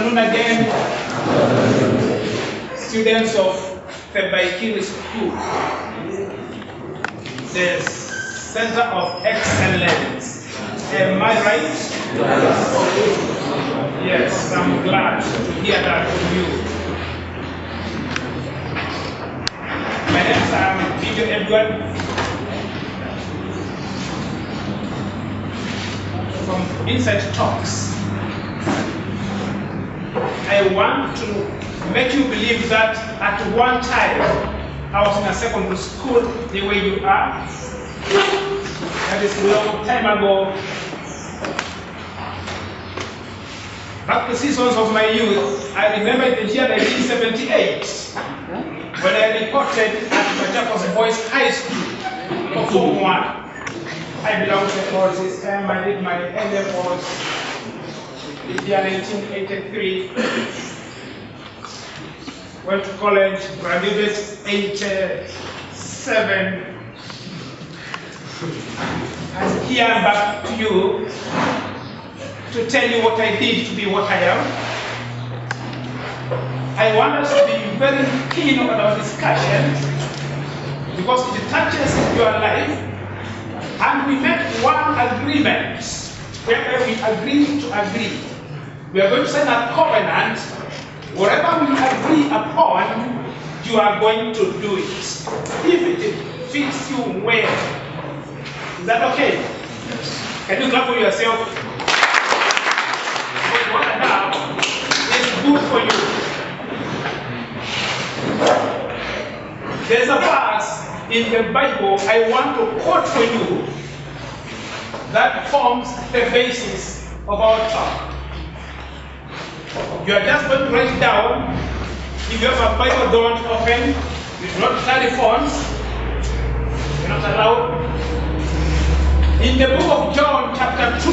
afternoon again, students of the Mbaikini School, the Center of Excellence. Am I right? Yes, I'm glad to hear that from you. My name is Peter Edward from Inside Talks. I want to make you believe that at one time I was in a secondary school the way you are. That is a long time ago. Back the seasons of my youth, I remember the year 1978 when I reported at Machakos Boys High School for Form 1. I belong to the core system. I did my A-levels in the year 1983. Went to college, graduated 87. And here I'm back to you to tell you what I did to be what I am. I want us to be very keen on our discussion because it touches your life, and we make one agreement where we agree to agree. We are going to sign a covenant. Whatever we agree upon, you are going to do it. If it fits you well. Is that okay? Can you clap for yourself? What now is good for you. There's a verse in the Bible I want to quote for you that forms the basis of our talk. You are just going to write it down. If you have a Bible, don't open. You do not carry phones. You're not allowed. In the book of John, chapter 2,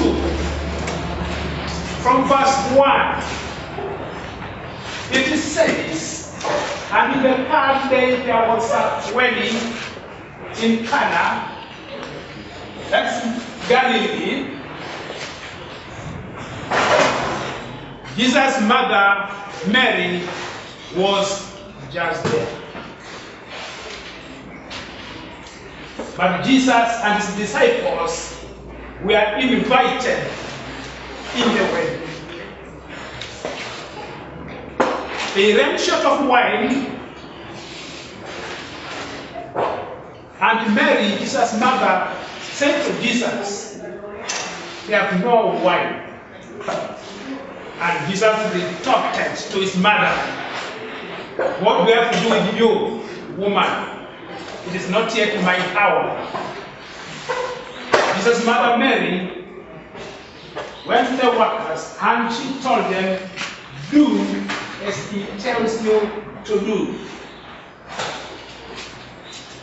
from verse 1, it says, and in the third day there was a wedding in Cana, that's Galilee. Jesus' mother, Mary, was just there. But Jesus and his disciples were invited in the wedding. They ran short of wine, and Mary, Jesus' mother, said to Jesus, "They have no wine." And Jesus retorted to his mother, "What we have to do with you, woman? It is not yet my hour." Jesus' mother Mary went to the workers and she told them, "Do as he tells you to do."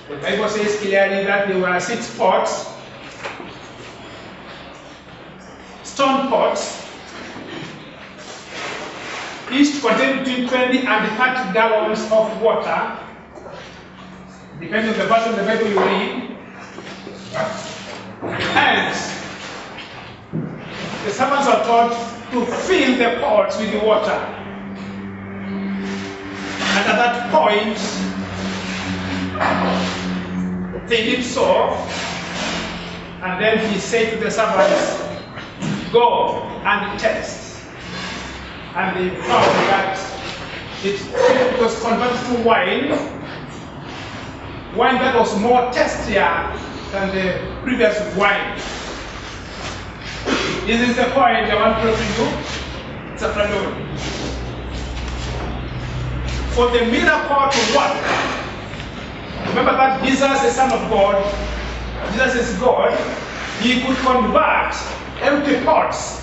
The Bible says clearly that there were 6 pots, stone pots, each contained between 20 and 30 gallons of water, depending on the version of the Bible you read. And the servants are taught to fill the pots with the water. And at that point, they did so. And then he said to the servants, "Go and test." And they found that it was converted to wine that was more tastier than the previous wine. This is the point I want to bring to you. It's a afternoon. For the miracle to work, remember that Jesus, the Son of God, Jesus is God, he could convert empty pots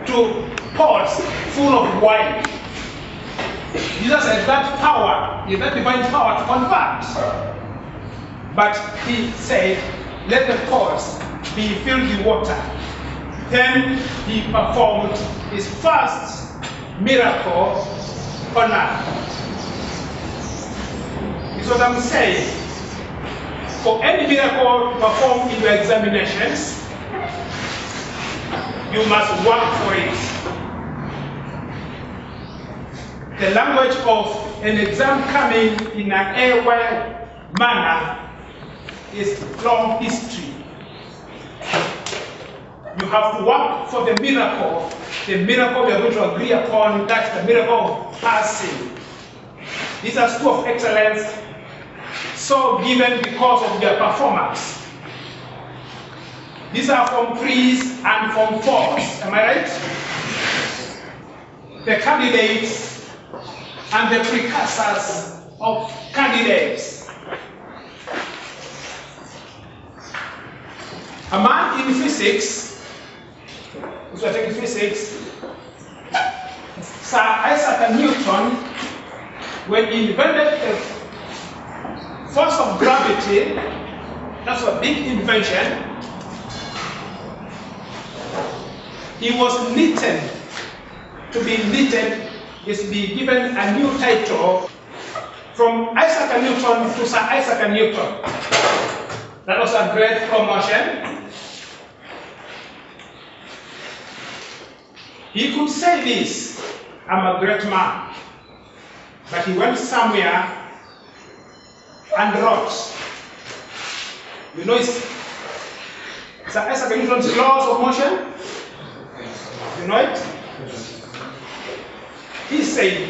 to pots full of wine. Jesus had that power, he had that divine power to convert. But he said, "Let the pots be filled with water." Then he performed his first miracle on earth. This is what I'm saying. For any miracle performed in your examinations, you must work for it. the language of an exam coming in an airway manner is long history. You have to work for the miracle. The miracle we are going to agree upon, that's the miracle of passing. These are schools of excellence, so given because of their performance. These are Form 3s and Form 4s, am I right? The candidates and the precursors of candidates. A man in physics, so I take physics, Sir Isaac Newton, when he invented the force of gravity, that's a big invention. He was knitted. To be knitted is to be given a new title from Isaac Newton to Sir Isaac Newton. That was a great promotion. He could say this, I'm a great man. But he went somewhere and wrote. You know Sir Isaac Newton's laws of motion? You know it? He said,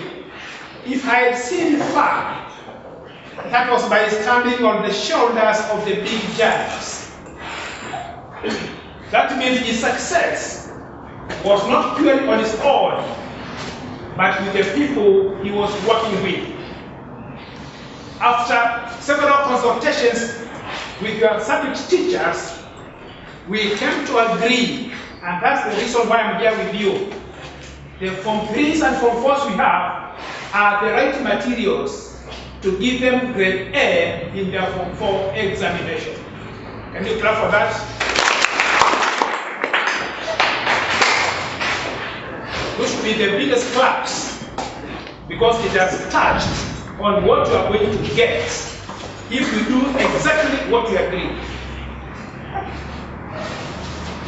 if I had seen far, that was by standing on the shoulders of the big giants. That means his success was not purely on his own, but with the people he was working with. After several consultations with your subject teachers, we came to agree, and that's the reason why I'm here with you. The Form 3s and Form 4s we have are the right materials to give them grade A in their Form 4 examination. Can you clap for that? Which should be the biggest claps, because it has touched on what you are going to get if you do exactly what you agree.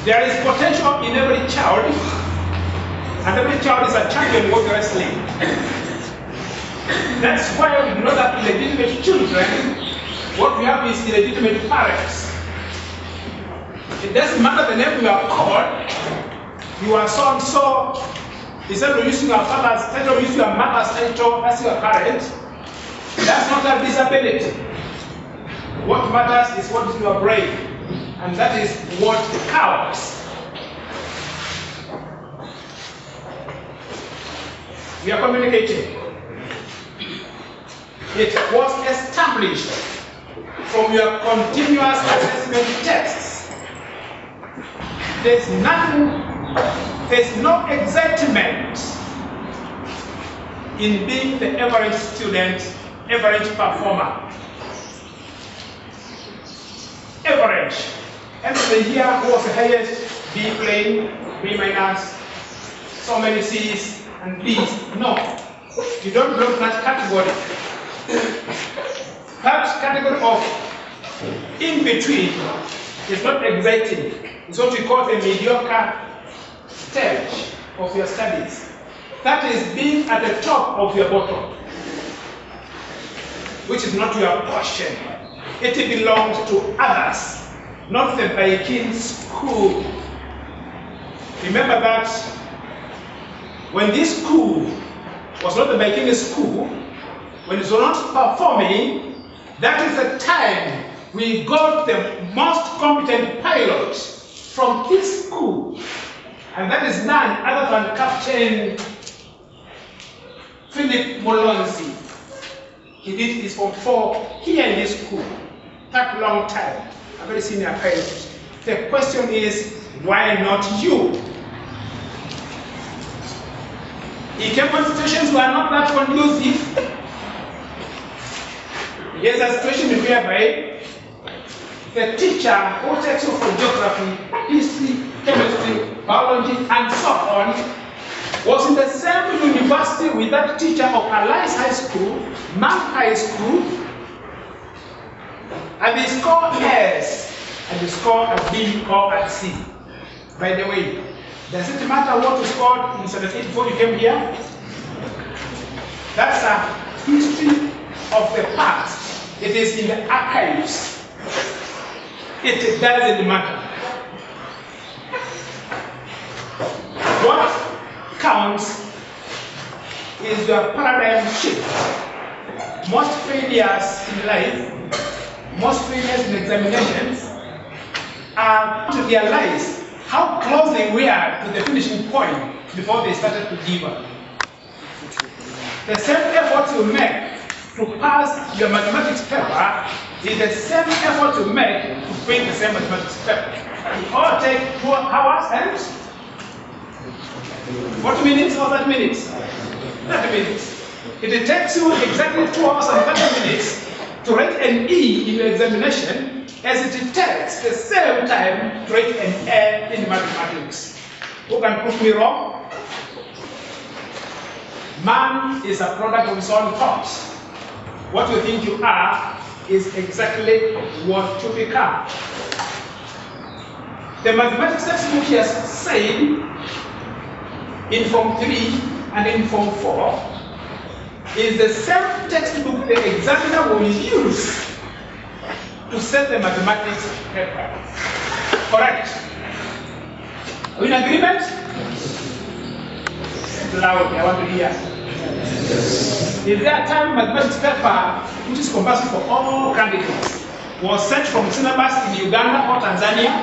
There is potential in every child, and every child is a champion in wrestling. That's why we know that illegitimate children, what we have is illegitimate parents. It doesn't matter the name you are called, you are so and so. Instead of using your father's title, use your mother's title as your parent. That's not a disability. What matters is what is your brain, and that is what counts. We are communicating. It was established from your continuous assessment tests. There's no excitement in being the average student, average performer. Average. End of the year, who was the highest? B plain, B minus, so many C's and B's. No, you don't belong to that category. That category of in between is not exciting. It's what we call the mediocre stage of your studies. That is being at the top of your bottom, which is not your portion. It belongs to others, not the Mbaikini school. Remember that when this school was not the Mbaikini school, when it was not performing, that is the time we got the most competent pilots from this school. And that is none other than Captain Philip Molonzi. He did his Form 4 here in this school. That long time, a very senior pilot. The question is, why not you? In Cape situations were not that conducive. Here's a situation whereby the teacher who takes you from geography, history, chemistry, biology, and so on, was in the same university with that teacher of Alliance High School, Mank High School, and they score S, and they score a B or a C. By the way, does it matter what you scored in 78 before you came here? That's a history of the past. It is in the archives. It doesn't matter. What counts is your paradigm shift. Most failures in life, most failures in examinations are to realize how close they were to the finishing point before they started to give up. The same effort you make to pass your mathematics paper is the same effort you make to print the same mathematics paper. It all takes 2 hours and 40 minutes or 30 minutes? 30 minutes. It takes you exactly 2 hours and 30 minutes to write an E in your examination as it takes the same time to write an A in mathematics. Who can prove me wrong? Man is a product of his own thoughts. What you think you are is exactly what you become. The mathematics textbook has said in Form 3 and in Form 4 is the same textbook the examiner will use to set the mathematics paper. Correct? Are we in agreement? Loud, I want to hear. Is there a time mathematics paper, which is compulsory for all candidates, was sent from syllabus in Uganda or Tanzania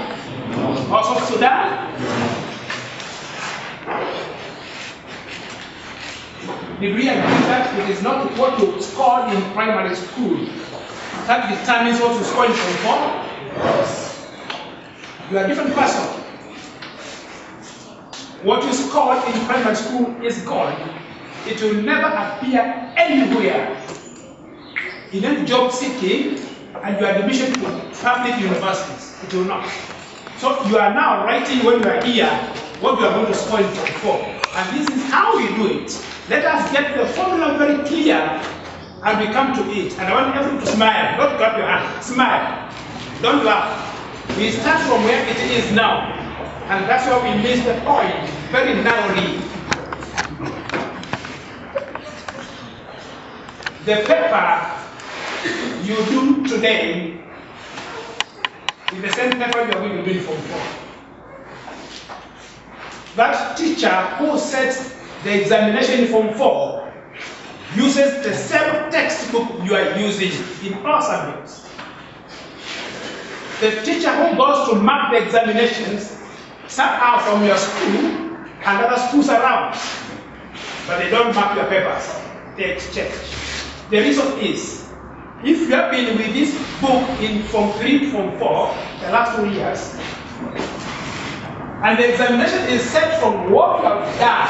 or South Sudan? Did we agree that it is not what you scored in primary school that determines what you score in Form 4? You are a different person. What you scored in primary school is gone. It will never appear anywhere in any job seeking and your admission to public universities. It will not. So you are now writing when you are here what you are going to score in Form 4. And this is how we do it. Let us get the formula very clear and we come to it. And I want everyone to smile. Don't clap your hand. Smile. Don't laugh. We start from where it is now. And that's why we miss the point very narrowly. The paper you do today is the same paper you are going to do in Form 4. That teacher who sets the examination in Form 4 uses the same textbook you are using in all subjects. The teacher who goes to mark the examinations somehow from your school and other schools around, but they don't mark your papers, they exchange. The reason is, if you have been with this book in Form 3, Form 4, the last 2 years, and the examination is set from what you have done,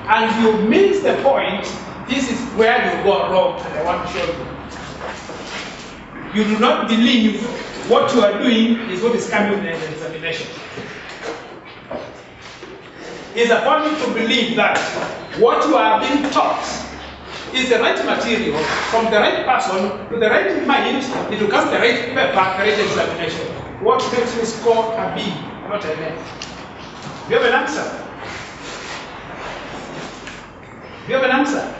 and you miss the point, this is where you go wrong, and I want to show you. You do not believe what you are doing is what is coming in the examination. It's upon you to believe that what you are being taught is the right material from the right person to the right mind. It becomes the right paper, the right examination. What makes you score a B, not an A? Do you have an answer? Do you have an answer?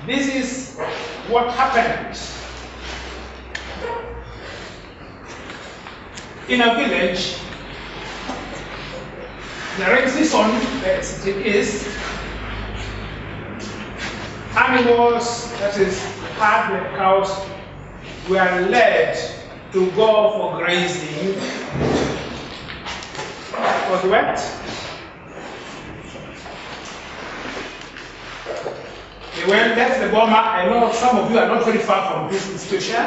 This is what happened in a village. The rain season, as it is, animals, that is, herd and cows, were led to go for grazing. It was wet. They went, left the boma. I know some of you are not very far from this institution.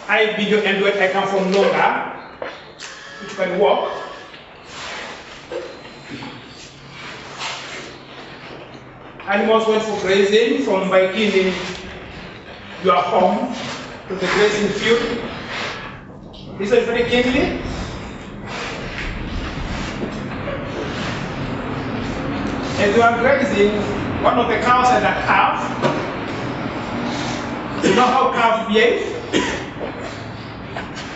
I video and I come from Longa, which can walk. Animals went for grazing from Mbaikini, your home, to the grazing field. This is very keenly. As they were grazing, one of the cows had a calf. You know how calves behave?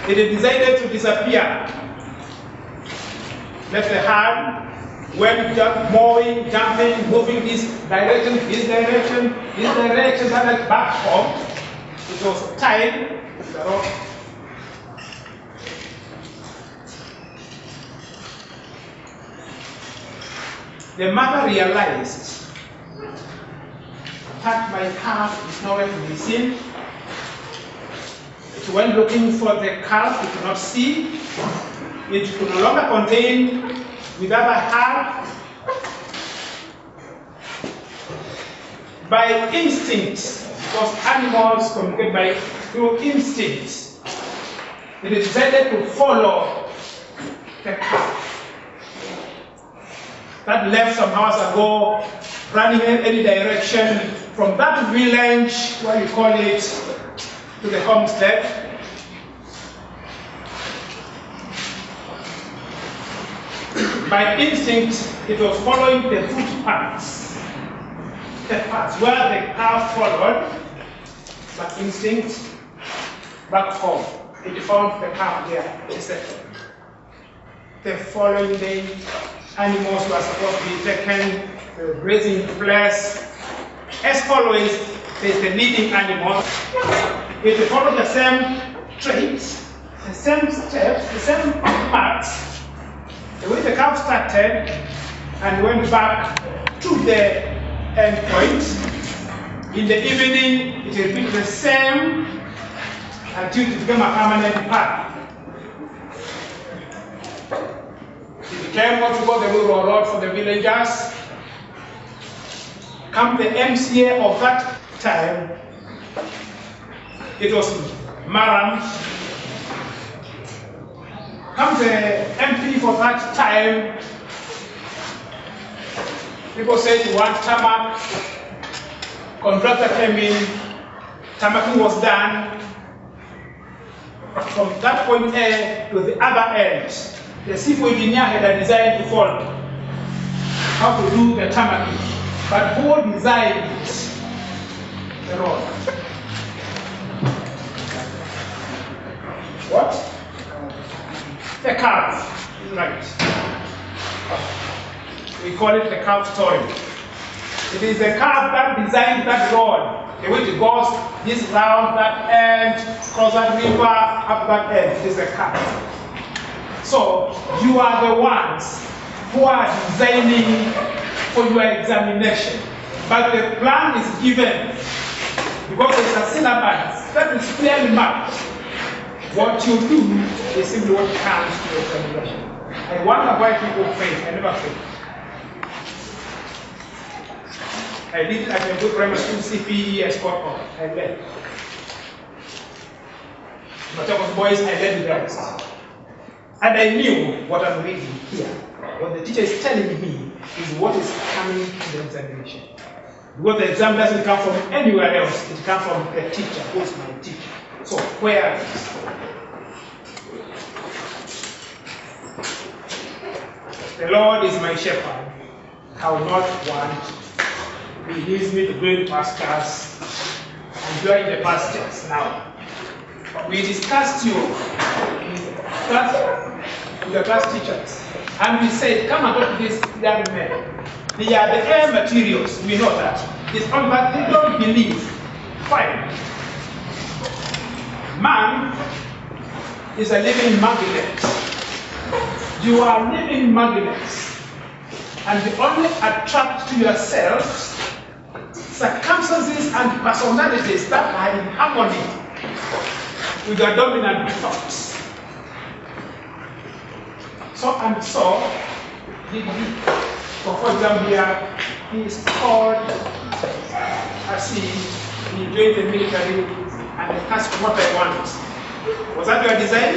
It decided to disappear. Left the herd when just mowing, jumping, moving this direction, and back home, it was time. The mother realized that my calf is nowhere to be seen. It went looking for the calf, it could not see. It could no longer contain without a heart. By instinct, because animals communicate through instinct, it decided to follow the calf that left some hours ago, running in any direction from that village, what you call it, to the homestead. By instinct, it was following the footpaths, the paths where the calf followed. By instinct, back home, it found the calf there. The following day, animals were supposed to be taken to the grazing place. As always, there's the leading animal. It followed the same traits, the same steps, the same paths. The way the calf started and went back to the end point. In the evening, it repeated the same until it became a permanent path. It became what we call the rural road for the villagers. Come the MCA of that time, it was Maram. Come the MP for that time, people said you want tarmac. Contractor came in, tarmacking was done. From that point A to the other end, the civil engineer had a design to follow how to do the tarmacking. But who designed it? The road. What? The curve, right. We call it the curve story. It is the curve that designed that road. The way it goes, this round, that end, cross that river, up that end. It is a curve. So, you are the ones who are designing for your examination. But the plan is given because it's a syllabus that is clearly marked. What you do is simply what counts to your examination. I wonder why people fail. I never fail. I did at a good primary school CPE, I scored on. I led. But I was boys, I led the rest. And I knew what I'm reading here. What the teacher is telling me is what is coming to the examination. Because the exam doesn't come from anywhere else, it comes from the teacher, who is my teacher. So, where is the Lord is my shepherd. I will not want. He leads me to green pastures and join the pastures. Now, we discussed you with the class teachers, and we said, come and talk to these young men. They are the air materials, we know that. It's all that they don't believe. Fine. Man is a living magnet. You are living magnets. And you only attract to yourselves circumstances and personalities that are in harmony with your dominant thoughts. So did he. So for example here, he is called, he joined the military and he asked what I want. Was that your design?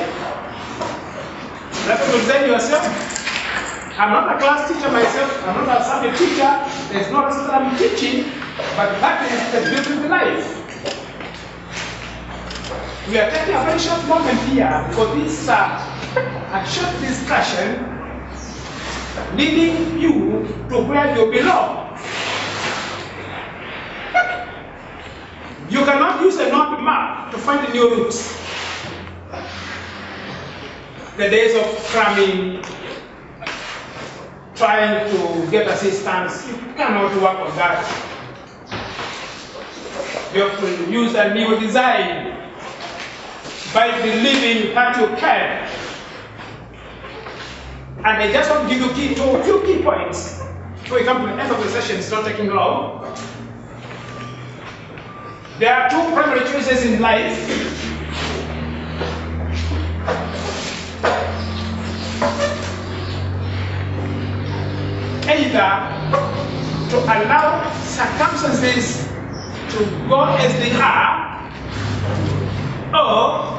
That's what you design yourself? I'm not a class teacher myself, I'm not a Sunday teacher, there's no reason that I'm teaching, but that is the beauty of the life. We are taking a very short moment here because this is a short discussion leading you to where you belong. You cannot use a north map to find new routes. The days of cramming, trying to get assistance, you cannot work on that. You have to use a new design by believing that you can. And I just want to give you a few key points. So we come to the end of the session, it's not taking long. There are two primary choices in life. Either to allow circumstances to go as they are, or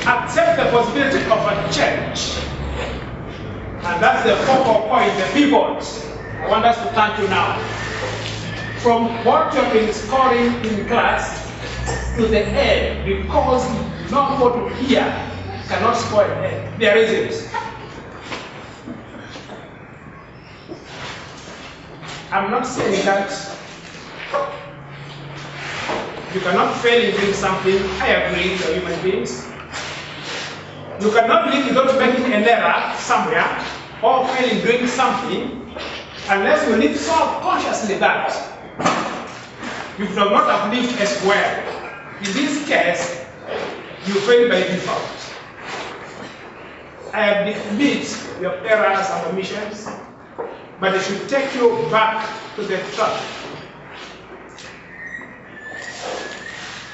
accept the possibility of a change. And that's the focal point, the pivot I want us to turn to now. From what you have been scoring in class to the end, because nobody here cannot score an A. There isn't. I'm not saying that you cannot fail in doing something. I agree, we are human beings. You cannot live without making an error somewhere or fail in doing something unless you live so consciously that you do not have lived as well. In this case, you fail by default. I admit your errors and omissions, but it should take you back to the track.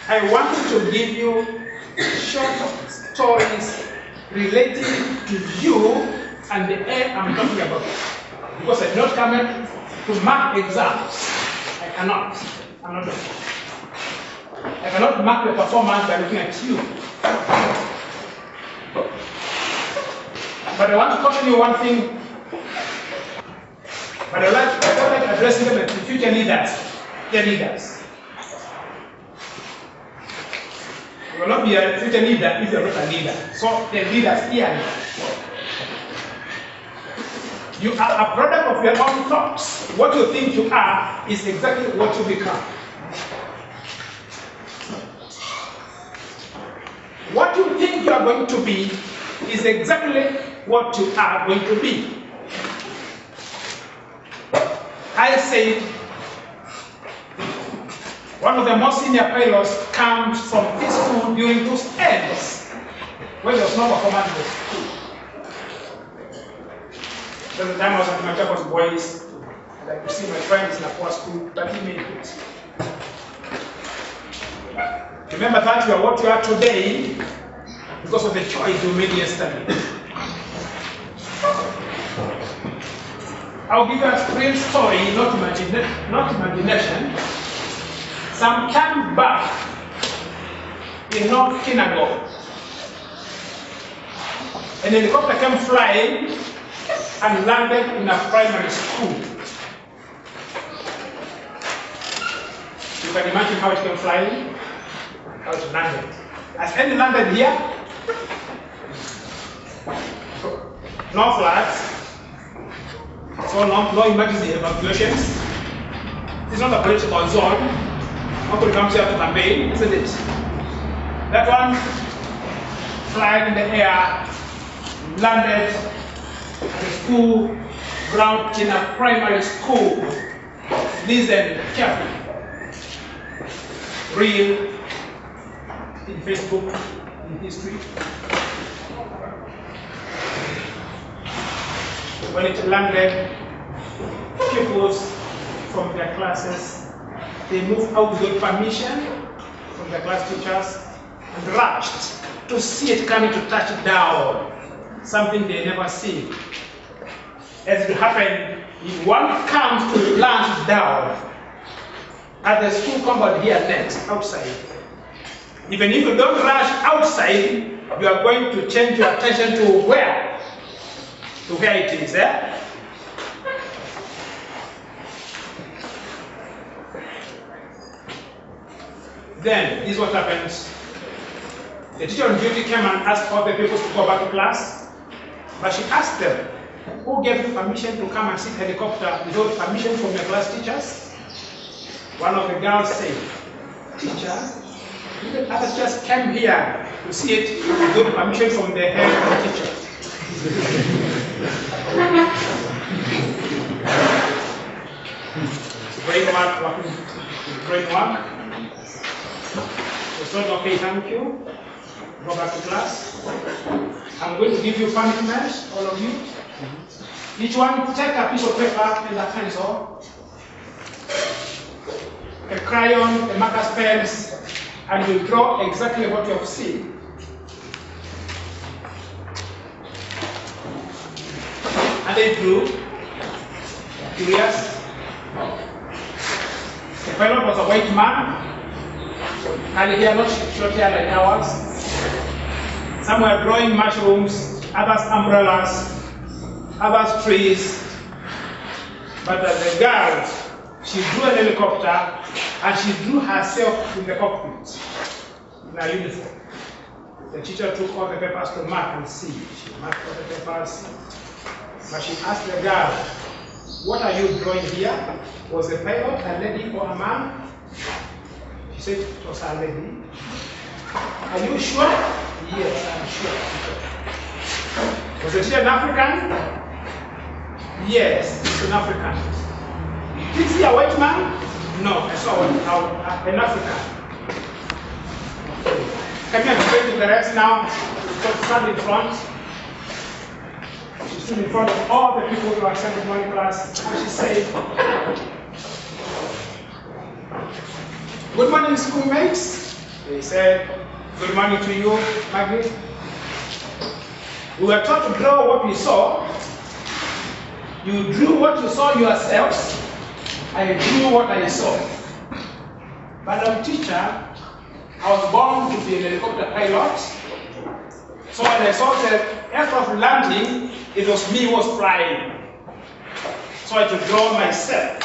I wanted to give you short stories relating to you and the air I'm talking about. Because I did not come to mark exams. I cannot. I'm not doing it. I cannot mark the performance by looking at you. But I want to caution you one thing. But I don't like addressing them as the future leaders. They're leaders. You will not be a future leader if you're not a leader. So the leaders here. You are a product of your own thoughts. What you think you are is exactly what you become. What you think you are going to be is exactly what you are going to be. I said, one of the most senior pilots comes from this school during those ends, when there was no performance in the school. At the time I was at my Machakos boys, and I could see my friends in a poor school, but he made it. Remember that you are what you are today because of the choice you made yesterday. I'll give you a real story, not imagination. Some time back in North Kinago, an helicopter came flying and landed in a primary school. You can imagine how it came flying, how it landed. Has any landed here? No floods. So no emergency evacuations. It's not a political zone. Nobody comes here to campaign, isn't it? That one flying in the air, landed at a school ground in a primary school. Listen carefully. Real in Facebook, in history. When it landed, pupils from their classes, they moved out without permission from the class teachers and rushed to see it coming to touch down, something they never seen. As it happened, if one comes to land down at the school compound here next, outside, even if you don't rush outside, you are going to change your attention to where? To where it is, eh? Then, this is what happens. The teacher on duty came and asked all the people to go back to class, but she asked them, who gave you permission to come and see the helicopter without permission from your class teachers? One of the girls said, teacher, even other teachers came here to see it without permission from the head teacher. Brain work, working brain work. It's not okay, thank you. Go back to class. I'm going to give you punishment, all of you. Each one take a piece of paper and a pencil, a crayon, a marker pens, and you draw exactly what you have seen. And they drew. Curious. The pilot was a white man. Curly hair, not short hair like ours. Some were drawing mushrooms, others umbrellas, others trees. But the girl, she drew a helicopter and she drew herself in the cockpit in her uniform. The teacher took all the papers to mark and see. She marked all the papers. But she asked the girl, "What are you drawing here? Was the pilot a lady or a man?" She said it was a lady. "Are you sure?" "Yes, I'm sure." "Was the teacher an African?" "Yes, it's an African." "Did you see a white man?" "No, I saw an African." Come here, I'm going to the rest now. Stand in front. She stood in front of all the people who are attending morning class, and she said, "Good morning, schoolmates." They said, "Good morning to you, Maggie. We were taught to draw what we saw. You drew what you saw yourselves. I drew what I saw. But I'm teacher. I was born to be a helicopter pilot. So when I saw the aircraft landing, it was me who was flying. So I had to draw myself,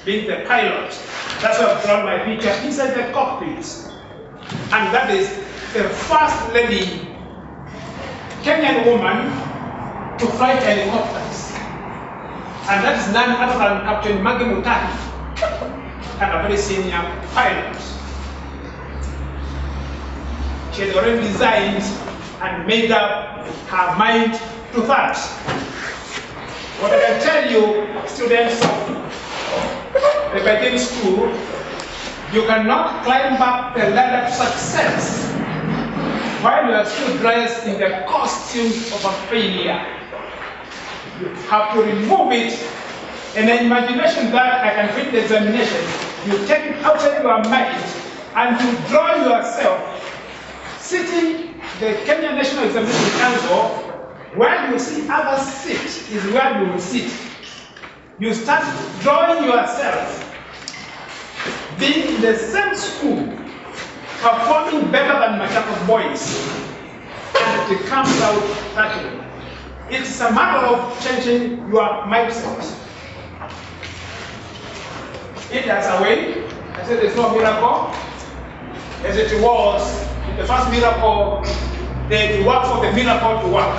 being the pilot. That's why I've drawn my picture inside the cockpit. And that is the first lady, Kenyan woman, to fly helicopters. And that is none other than Captain Maggie Mutahi, and a very senior pilot. She had already designed and made up her mind to that. What I can tell you, students of the Mbaikini school, you cannot climb up the ladder to success while you are still dressed in the costume of a failure. You have to remove it, and the imagination that I can read the examination, you take it outside your mind and you draw yourself sitting the Kenya National Examination Council. Where you see others sit is where you will sit. You start drawing yourself being in the same school, performing better than Machakos boys, and it comes out that way. It's a matter of changing your mindset. It has a way. I said there's no miracle. As it was in the first miracle, they had to work for the miracle to work.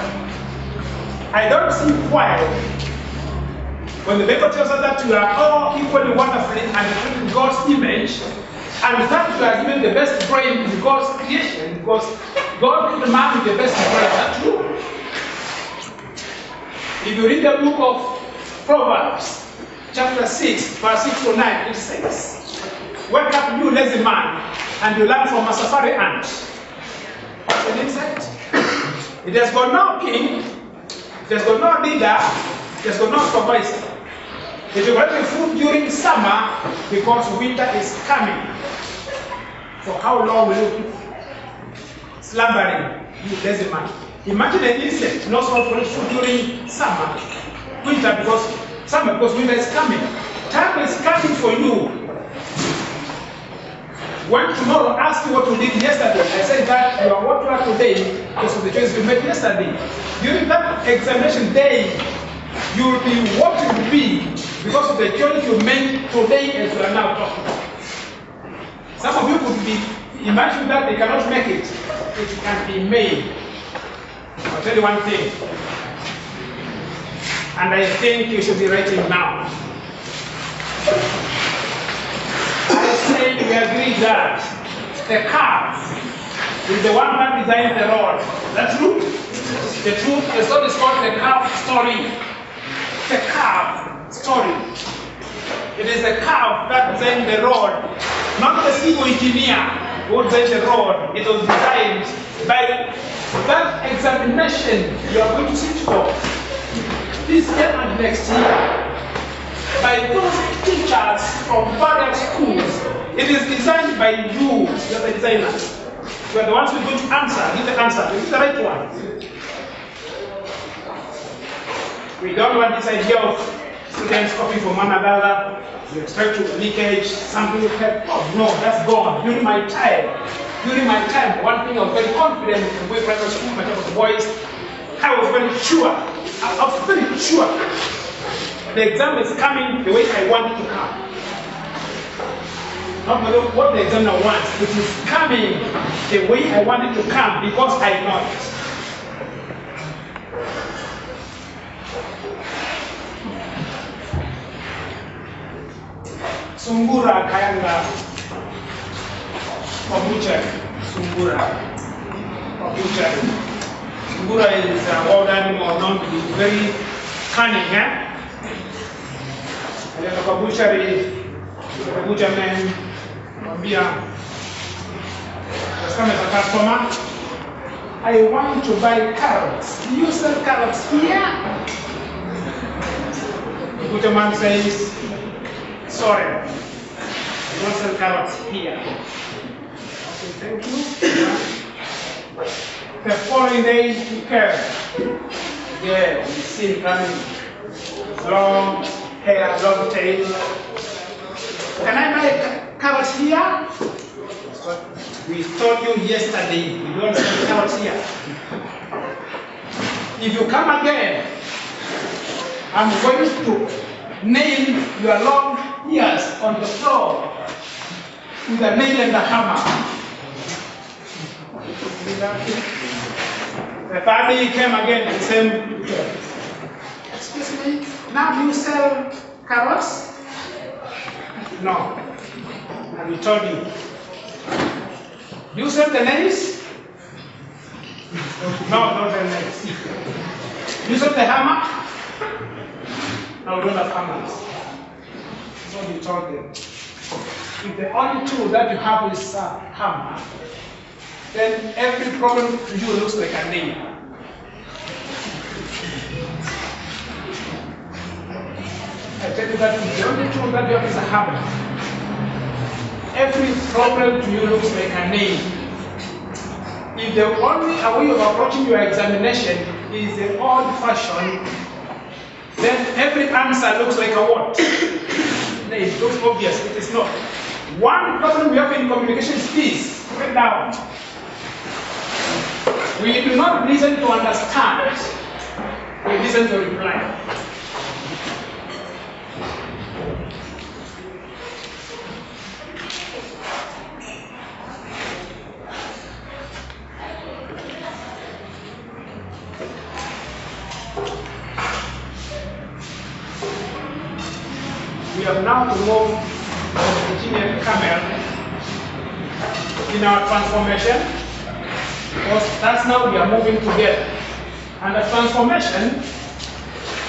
I don't see why, when the Bible tells us that you are all equally wonderfully and in God's image, and that you are given the best brain in God's creation, because God put the man with the best brain. Is that true? If you read the book of Proverbs, chapter 6, verse 6 to 9, it says, "Wake up, you lazy man, and you learn from a safari ant." What's an insect? It has got no king, it has got no leader, it has got no supervisor. It will get food during summer because winter is coming. For how long will you keep slumbering, you lazy man? Imagine an insect not for food during summer, winter because winter is coming. Time is coming for you. When tomorrow ask you what you did yesterday, I said that you are what you are today because of the choice you made yesterday. During that examination day, you will be what you will be because of the choice you made today as you are now talking. Some of you could be imagining that they cannot make it. It can be made. I'll tell you one thing, and I think you should be writing now. I say we agree that the car is the one that designed the road. That's true? The truth, the story is called the calf story. The calf story. It is the calf that designed the road, not the civil engineer who designed the road. It was designed by that examination you are going to sit for this year and next year, by those teachers from various schools. It is designed by you, the designers. You are the ones who are going to answer. Give the answer. Is the right one? We don't want this idea of students copying from one another. You expect to leakage, something you have. Oh no, that's gone. During my time, one thing I was very confident in going to private school, my type of boys, I was very sure. I was very sure the exam is coming the way I want it to come. Not what the examiner wants, it is coming the way I want it to come because I know it. Sungura kayanga pabucha. Sungura is a wild animal known to be very cunning. And then the pabucha man, just come as a customer. I want to buy carrots. Do you sell carrots here? The butcher man says, sorry, I don't sell carrots here. Okay, thank you. The following day, he came. Yeah, we see him coming. Long hair, long tail. Can I buy carrots here? We told you yesterday, we don't sell carrots here. If you come again, I'm going to nail your long ears on the floor with a nail and a hammer. The third day he came again, the same. Excuse me, now you sell carrots? No. And we told you. You sell the nails? No, not the nails. You sell the hammer? No, we don't have hammers. That's what we told them. If the only tool that you have is a hammer, then every problem to you looks like a nail. I tell you that the only tool that you have is a hammer. Every problem to you looks like a nail. If the only way of approaching your examination is the old-fashioned, then every answer looks like a what? It looks obvious. It is not. One problem we have in communication is this. Put it down. We do not listen to understand. We listen to reply. We have now to move the engineered camel in our transformation, because that's now we are moving together. And the transformation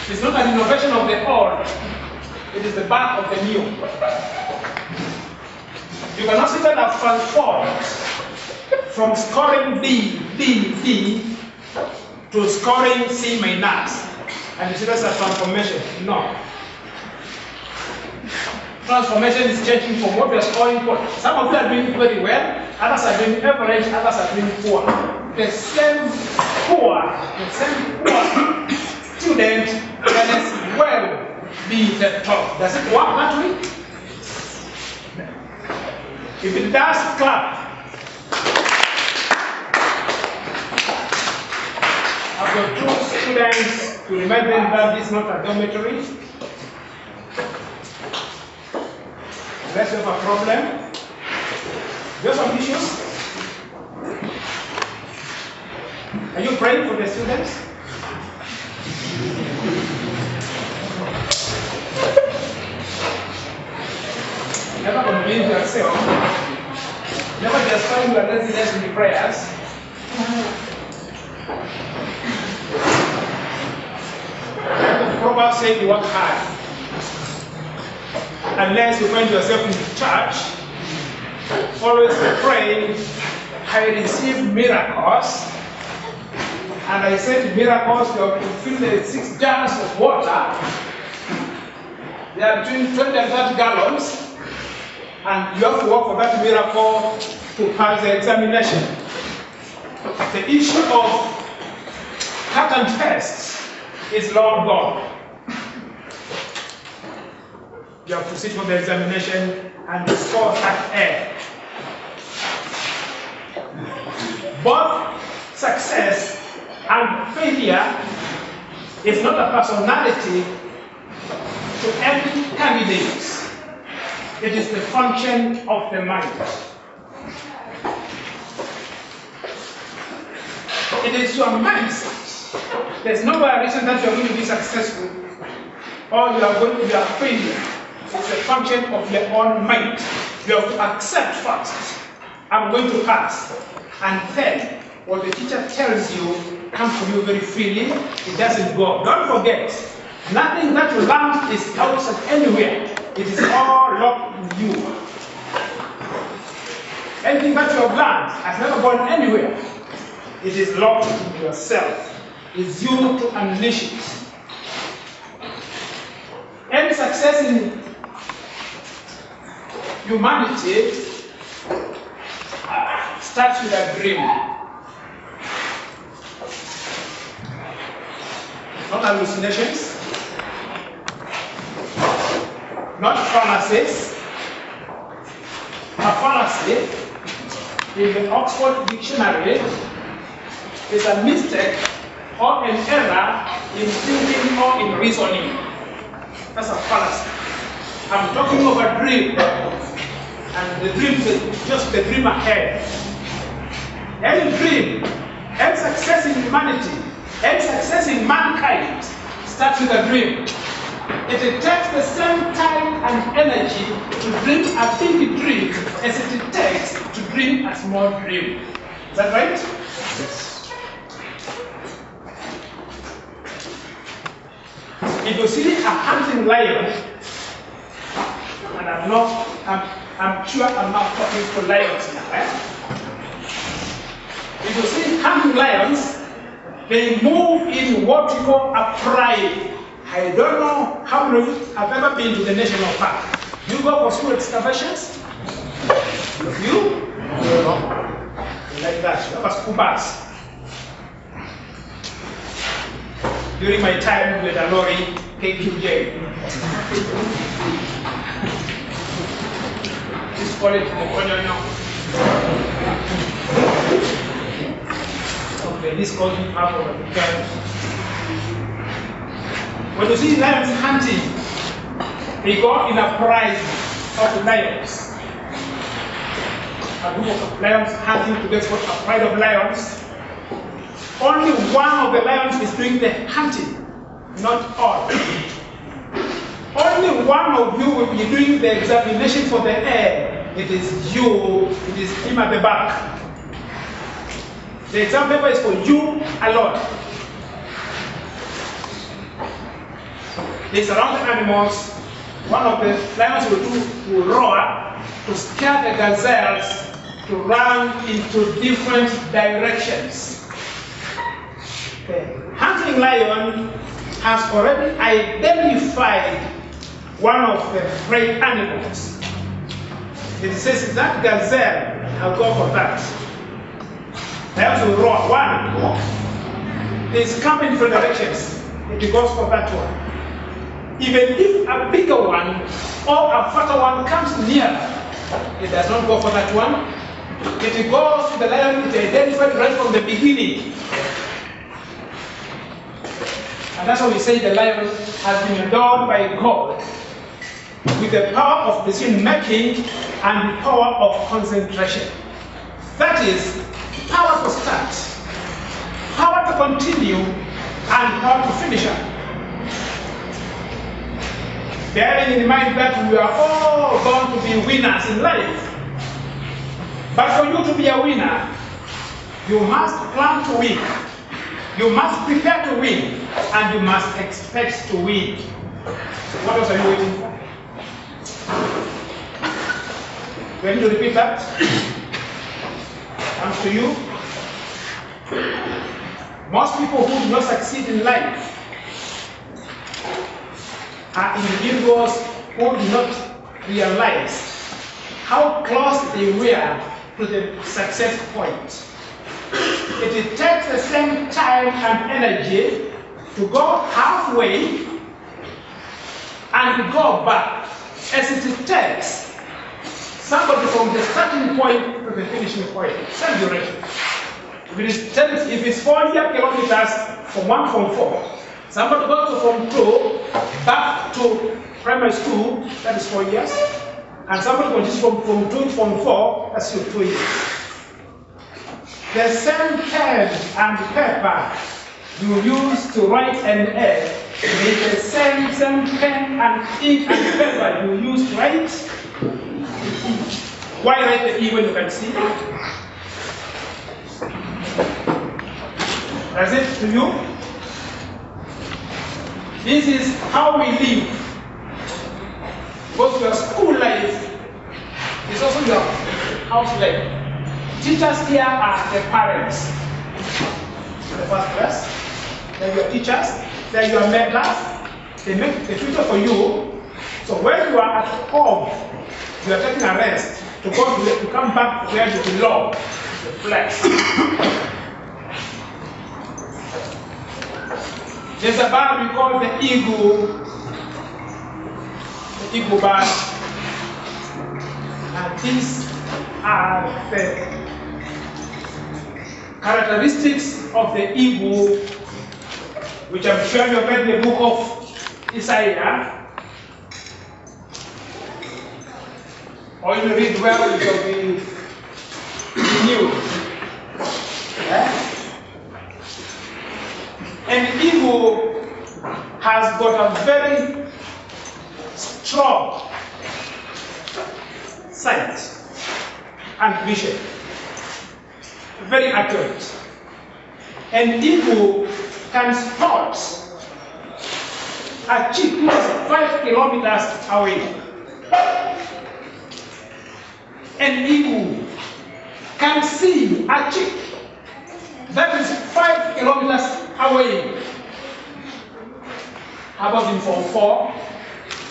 is not an innovation of the old, it is the birth of the new. You cannot say that I've transformed from scoring D to scoring C minus, and you say that's a transformation. No. Transformation is changing from what we are scoring for. Some of you are doing very well, others are doing average, others are doing poor. The same poor student can as well be the top. Does it work that way? If it does, clap. I've got two students to remind them that this is not a dormitory. Let's have a problem. There are some issues. Are you praying for the students? Never convince yourself. Never just find your laziness in the prayers. The Proverbs say you work hard. Unless you find yourself in church, always praying, I receive miracles. And I said miracles, you have to fill the 6 jars of water. They are between 20 and 30 gallons. And you have to work for that miracle to pass the examination. The issue of cut and paste is Lord God. You have to sit for the examination and score that A. Both success and failure is not a personality to any candidate. It is the function of the mind. It is your mindset. There's no reason that you are going to be successful or you are going to be a failure. It's a function of your own mind. You have to accept first, I'm going to pass. And then, what the teacher tells you comes to you very freely. It doesn't go. Don't forget, nothing that you learn is outside anywhere. It is all locked in you. Anything that you have learned has never gone anywhere. It is locked in yourself. It's you to unleash it. Any success in humanity starts with a dream. Not hallucinations, not fallacies. A fallacy in the Oxford Dictionary is a mistake or an error in thinking or in reasoning. That's a fallacy. I'm talking of a dream, and the dream is just the dream ahead. Any dream, any success in humanity, any success in mankind starts with a dream. It takes the same time and energy to dream a big dream as it takes to dream a small dream. Is that right? Yes. If you see a hunting lion, and I'm sure I'm not talking to lions now, eh? If you see hunting lions, they move in what we call a pride. I don't know how many of you have ever been to the national park. You go for school excavations? You? Like that. You have a school bus. During my time with a lorry, KQJ. Just call it Mokonyono. Okay, this calls me half of the weekend. When you see lions hunting, they go in a pride of lions. A group of lions hunting to get what a pride of lions. Only one of the lions is doing the hunting, not all. Only one of you will be doing the examination for the air. It is you, it is him at the back. The exam paper is for you alone. They surround the animals. One of the lions will roar to scare the gazelles to run into different directions. The hunting lion has already identified one of the prey animals. It says that gazelle, I'll go for that. Lions will roar. One is coming from directions. It goes for that one. Even if a bigger one or a fatter one comes near, it does not go for that one. It goes to the lion it identified right from the beginning. And that's why we say the lion has been endowed by God with the power of decision making and the power of concentration. That is, power to start, power to continue, and power to finish up. Bearing in mind that we are all going to be winners in life. But for you to be a winner, you must plan to win. You must prepare to win, and you must expect to win. What else are you waiting for? When you repeat that, comes to you. Most people who do not succeed in life are individuals who do not realize how close they were to the success point. It takes the same time and energy to go halfway and go back as it takes somebody from the starting point to the finishing point. Same duration. If it's 4 kilometers from 1 from 4, somebody goes from 2 back to primary school, that is 4 years. And somebody continues from 2 from 4, that's 2 years. The same pen and paper you use to write an A is the same pen and ink and paper you use to write. Why write the E when you can see? That's it to you. This is how we live. Both your school life is also your house life. Teachers here are the parents. The first class, they're your teachers, they're your mentors. They make the future for you. So when you are at home, you are taking a rest to come back where you belong, the flesh. There's a bird we call the eagle bird. And these are the characteristics of the eagle, which I'm sure you read the book of Isaiah. Or you read well, it will be renewed. Yeah? An eagle has got a very strong sight and vision. Very accurate. An eagle can spot a chick who is 5 kilometers away. An eagle can see a chick that is 5 kilometers away. How about in Form 4?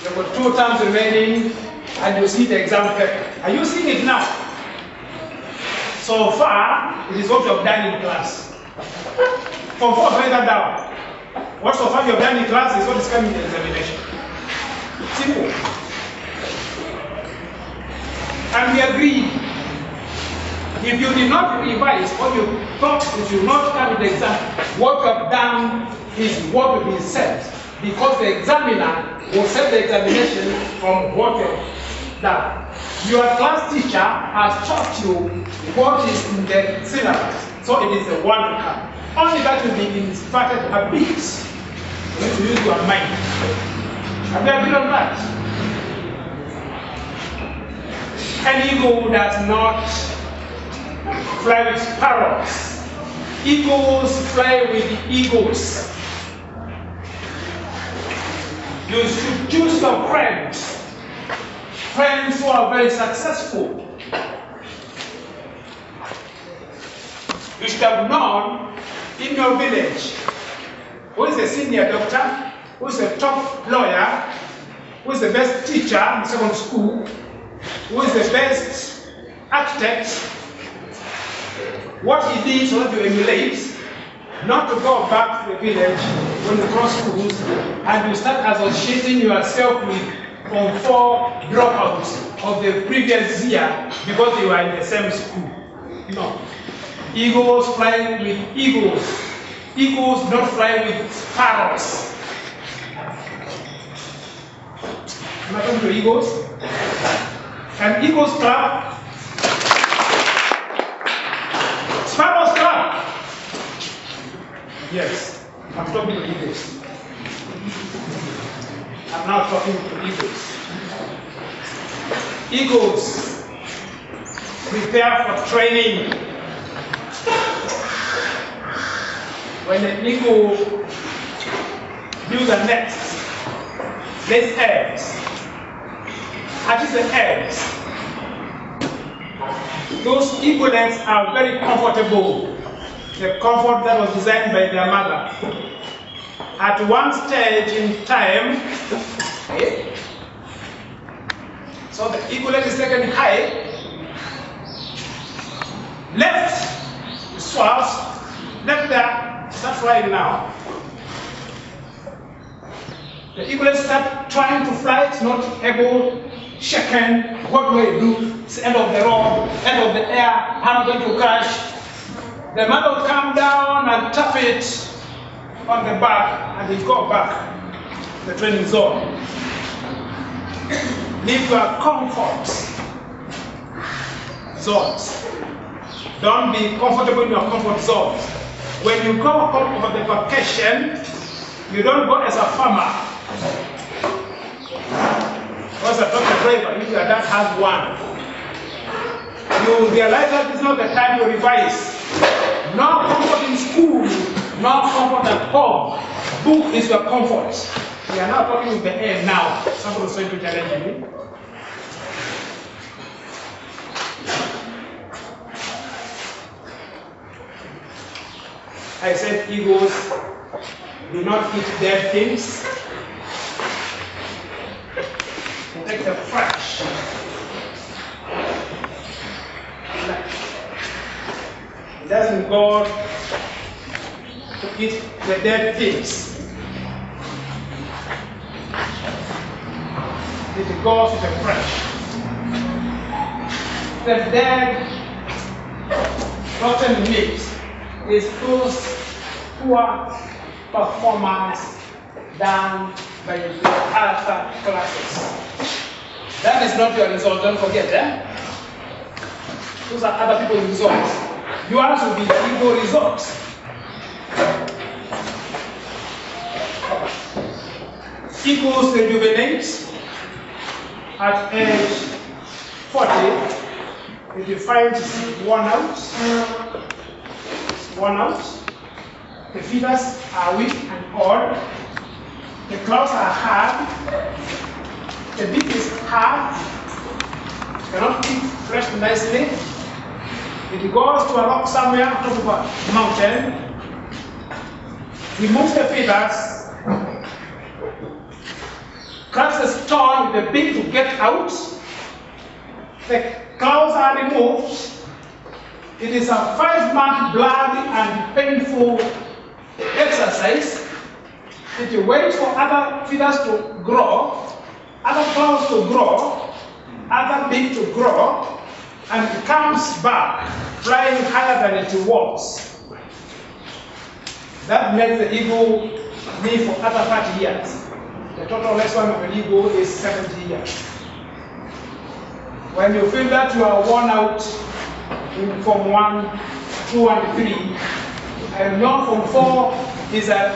You've got 2 terms remaining, and you see the exam paper. Are you seeing it now? So far, it is what you have done in class. Form 4, write that down. What so far you have done in class is what is coming in the examination. Simple. And we agreed, if you did not revise or you thought it should not come in the exam, what you have done is what will be said, because the examiner will set the examination from what you have done. Your class teacher has taught you what is in the syllabus, so it is the one to come. Only that will be inserted a bit. You need to use your mind. Have you agreed on that? An eagle does not fly with sparrows. Eagles fly with eagles. You should choose your friends. Friends who are very successful. You should have known in your village who is the senior doctor, who is the top lawyer, who is the best teacher in secondary school, who is the best architect, what he did so that you emulate, not to go back to the village when you cross schools and you start associating yourself with Form 4 dropouts of the previous year because you were in the same school. No. Eagles fly with eagles. Eagles don't fly with sparrows. Am I talking to eagles? Can eagles clap? Sparrows clap? Yes. I'm talking to eagles. I'm now talking to eagles. Eagles prepare for training. when the eagle builds a nest, lays eggs, hatches the eggs, those eaglets are very comfortable. The comfort that was designed by their mother. At one stage in time, so the eaglet is taken high, left the swallows, left there, start flying now. The eaglet start trying to fly, it's not able, shaken. What do I do? It's the end of the road, end of the air, I'm going to crash. The mother will come down and tap it on the back, and they go back to the training zone. Live your comfort zones. Don't be comfortable in your comfort zones. When you go home for the vacation, you don't go as a farmer. Because a truck driver, if your dad has one, you realize that it's not the time to revise. No comfort in school, no comfort at home. Book is your comfort. We are now talking with the air now. Somebody is trying to challenge me. I said eagles do not eat dead things. They take the fresh. It doesn't go to eat the dead things. It goes to the fresh. The dead, rotten meat is those poor performance done by the alpha classes. That is not your result, don't forget, Those are other people's results. Yours will be equal results. Equals rejuvenate at age 40. If you find worn out, the feathers are weak and old, the claws are hard, the beak is hard, cannot eat fresh nicely. It goes to a rock somewhere, top of a mountain, removes the feathers, cracks the stone with the beak to get out, the claws are removed. It is a 5-month blood and painful exercise. It waits for other feathers to grow, other claws to grow, other beak to grow, and it comes back flying higher than it was. That makes the eagle live for other 30 years. The total lifespan of an eagle is 70 years. When you feel that you are worn out in Form 1, 2, and 3, and now Form 4 is a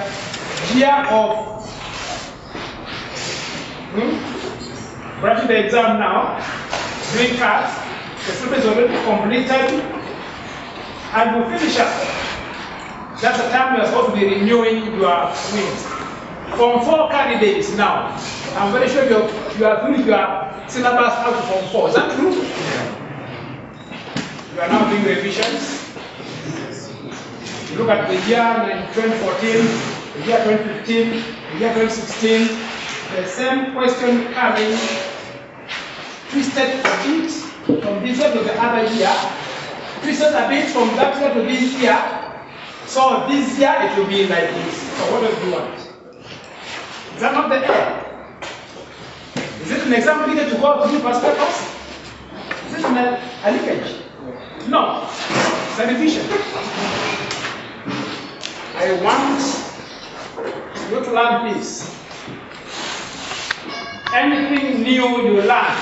year of writing the exam now, doing cards. The syllabus is already completed, and you finish up. That's the time you are supposed to be renewing your wings. Form 4 candidates now. I'm very sure you are doing your syllabus out to Form 4. Is that true? Yeah. You are now doing revisions. You look at the year 2014, the year 2015, the year 2016, the same question coming, twisted a bit from this year to the other year, twisted a bit from that year to this year. So this year it will be like this. So what do you want? Is that not the air? Is it an exam needed to go through past papers? Is it a leakage? No. It's a revision. I want you to learn this. Anything new you learn,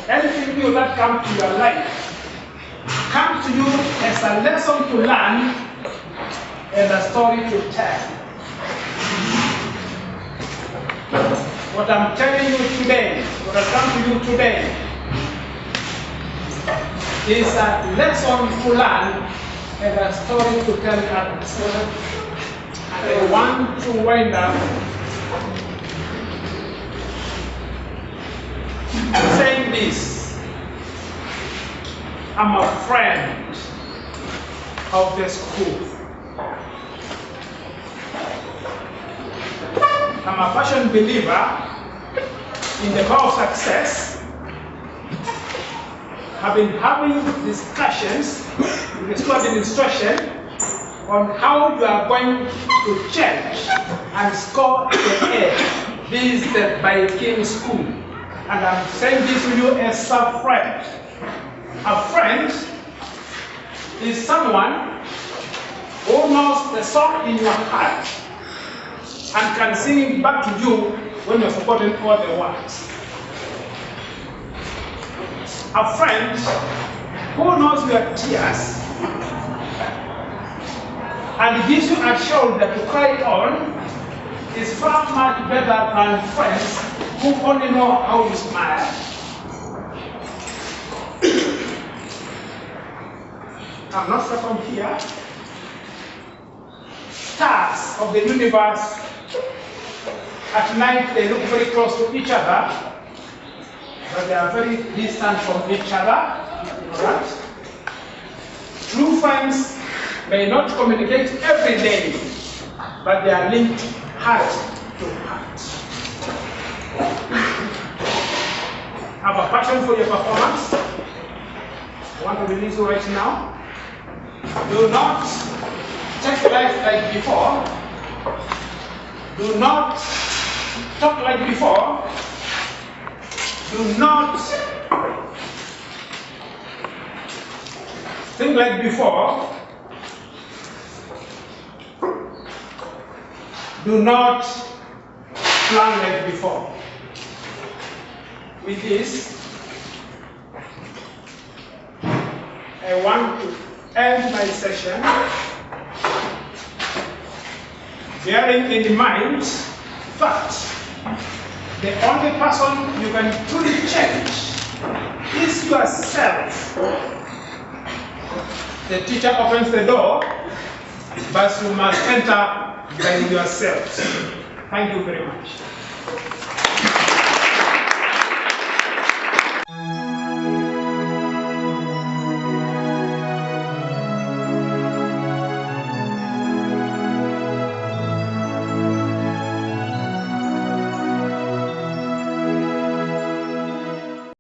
anything new that comes to your life, comes to you as a lesson to learn and a story to tell. What I'm telling you today, what has come to you today, is a lesson to learn and a story to tell others. I want to wind up saying this. I'm a friend of the school. I'm a passionate believer in the power of success. I've been having discussions with the school administration on how you are going to change and score the A. This is the Mbaikini school. And I'm saying this to you as a friend. A friend is someone who knows the song in your heart and can sing it back to you when you're forgotten all the words. A friend who knows your tears and gives you a shoulder to cry on is far much better than friends who only know how you smile. I'm not far from here. Stars of the universe, at night they look very close to each other, but they are very distant from each other. Right? True friends may not communicate every day, but they are linked heart to heart. I have a passion for your performance. I want to release you right now. Do not take life like before. Do not talk like before. Do not think like before. Do not plan like before. With this, I want to end my session bearing in mind that the only person you can truly change is yourself. The teacher opens the door, but you must enter by yourself. Thank you very much.